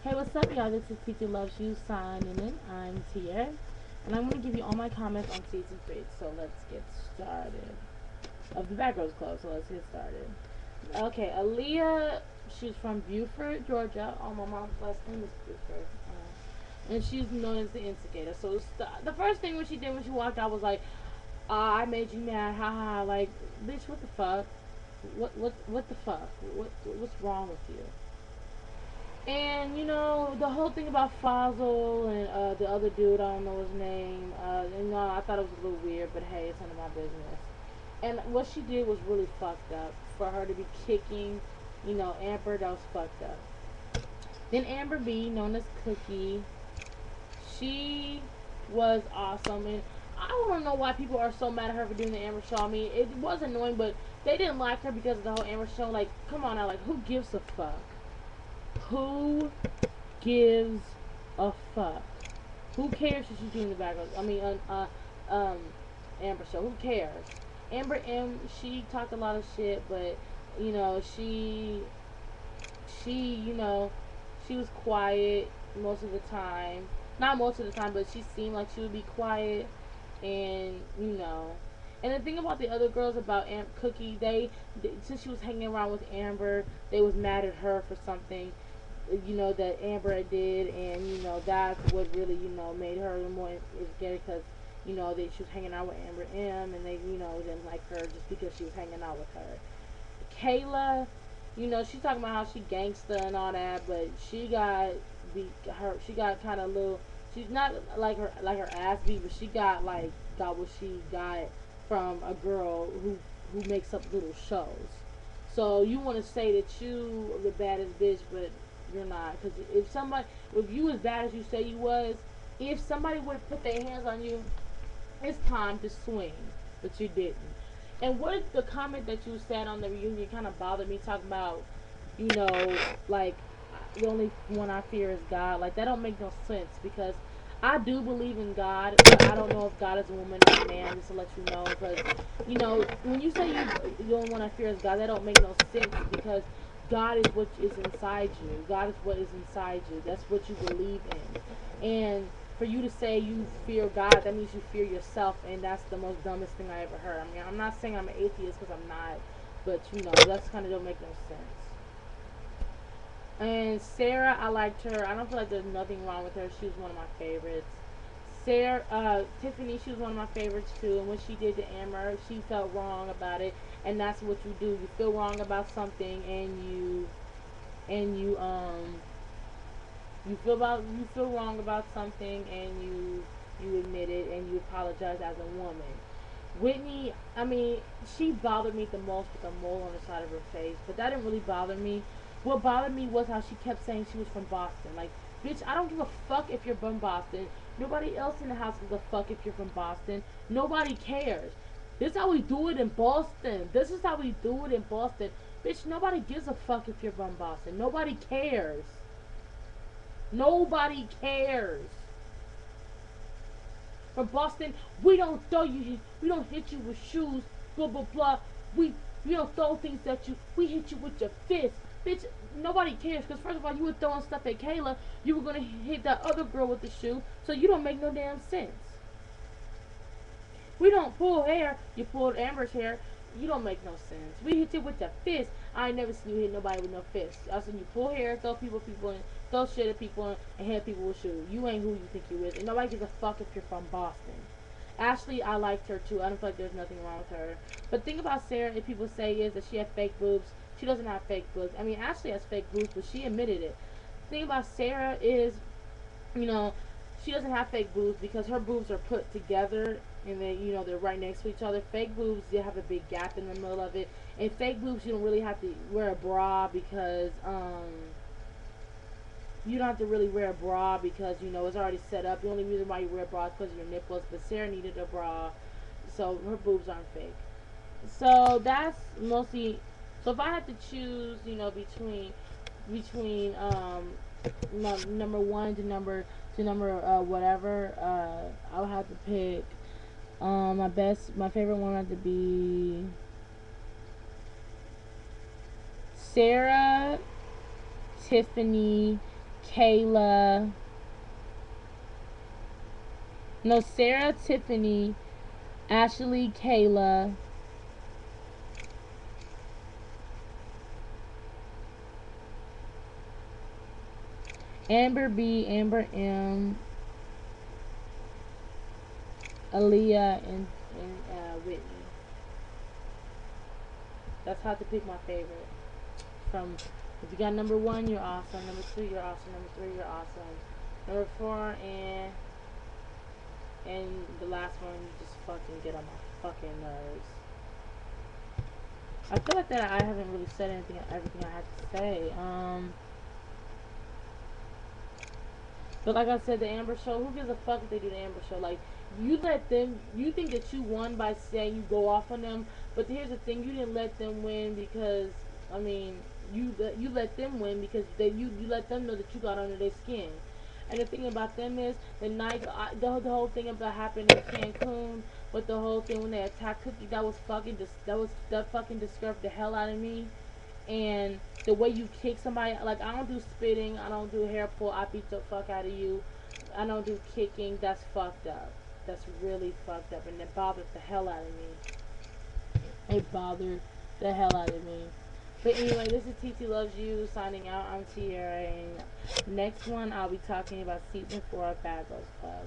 Hey, what's up, y'all? This is Teacher Loves You signing in. I'm Tia, and I'm going to give you all my comments on season 3. So let's get started. Of the Bad Girls Club, so let's get started. Okay, Aaliyah, she's from Buford, Georgia. Oh, my mom's last name is Buford. And she's known as the instigator. So the first thing when she did when she walked out was like, I made you mad, haha. Like, bitch, what the fuck? What the fuck? What's wrong with you? And the whole thing about Fossil and the other dude, I don't know his name. I thought it was a little weird, but hey, it's none of my business. And what she did was really fucked up. For her to be kicking, Amber, that was fucked up. Then Amber B, known as Cookie, she was awesome, and I don't know why people are so mad at her for doing the Amber show. I mean, it was annoying, but they didn't like her because of the whole Amber show. Like, come on now, like, who gives a fuck? Who gives a fuck? Who cares if she's doing the background? I mean, um, Amber show. Who cares? Amber M. She talked a lot of shit, but you know, she, she was quiet most of the time. Not most of the time, but she seemed like she would be quiet, and And the thing about the other girls about Cookie, they since she was hanging around with Amber, they was mad at her for something that Amber did, and that's what really made her more insecure because that she was hanging out with Amber M, and they didn't like her just because she was hanging out with her. Kayla, she's talking about how she gangsta and all that, but she got kind of little. She's not like her ass beat, but she got what she got from a girl who makes up little shows. So you want to say that you are the baddest bitch, but you're not. Because if you as bad as you say you was, if somebody would have put their hands on you, it's time to swing. But you didn't. And what the comment that you said on the reunion kind of bothered me, talking about, you know, like, the only one I fear is God. Like, that don't make no sense because I do believe in God, but I don't know if God is a woman or a man, just to let you know. Because, when you say the only one I fear is God, that don't make no sense because God is what is inside you. God is what is inside you. That's what you believe in. And for you to say you fear God, that means you fear yourself, and that's the most dumbest thing I ever heard. I mean, I'm not saying I'm an atheist because I'm not, but that's kind of don't make no sense. And Sarah, I liked her. I don't feel like there's nothing wrong with her. She was one of my favorites. Tiffany, she was one of my favorites too. And when she did to Amber, she felt wrong about it. And that's what you do. You feel wrong about something, and you feel wrong about something, and you admit it, and you apologize as a woman. Whitney, I mean, she bothered me the most with the mole on the side of her face, but that didn't really bother me. What bothered me was how she kept saying she was from Boston. Like, bitch, I don't give a fuck if you're from Boston. Nobody else in the house gives a fuck if you're from Boston. Nobody cares. This is how we do it in Boston. This is how we do it in Boston. Bitch, nobody gives a fuck if you're from Boston. Nobody cares. Nobody cares. From Boston, we don't hit you with shoes, blah blah blah. We don't throw things at you. We hit you with your fist, bitch. Nobody cares because first of all, you were throwing stuff at Kayla. You were gonna hit that other girl with the shoe, so you don't make no damn sense. We don't pull hair. You pulled Amber's hair. You don't make no sense. We hit you with the fist. I ain't never seen you hit nobody with no fist. I seen you pull hair, throw and throw shit at people, and hit people with shoes. You ain't who you think you is, and nobody gives a fuck if you're from Boston. Ashley, I liked her too. I don't feel like there's nothing wrong with her. But the thing about Sarah, if people say is that she has fake boobs, she doesn't have fake boobs. I mean, Ashley has fake boobs, but she admitted it. The thing about Sarah is, you know, she doesn't have fake boobs because her boobs are put together and they're right next to each other. Fake boobs, you have a big gap in the middle of it, and fake boobs you don't really have to wear a bra because you don't have to really wear a bra because it's already set up. The only reason why you wear a bra is because of your nipples, but Sarah needed a bra, so her boobs aren't fake. So that's mostly. So if I had to choose, between number one to number whatever, I would have to pick my favorite one had to be Sarah, Tiffany, Kayla. No, Sarah, Tiffany, Ashley, Kayla. Amber B, Amber M, Aaliyah, and Whitney. That's how to pick my favorite. From if you got number one, you're awesome. Number two, you're awesome. Number three, you're awesome. Number four, and the last one, you just fucking get on my fucking nerves. I feel like that I haven't really said everything I had to say. But like I said, the Amber Show, who gives a fuck if they do the Amber Show? Like, you let them, you think that you won by saying you go off on them, but here's the thing, you didn't let them win because, I mean, you let them win because you let them know that you got under their skin. And the thing about them is, the whole thing about happened in Cancun, with the whole thing when they attacked Cookie, that fucking disturbed the hell out of me. And the way you kick somebody, like, I don't do spitting, I don't do hair pull, I beat the fuck out of you, I don't do kicking. That's fucked up. That's really fucked up, and it bothered the hell out of me. It bothered the hell out of me. But anyway, this is TT Loves You signing out. I'm Tiara, and next one I'll be talking about season 4 of Bad Girls Club.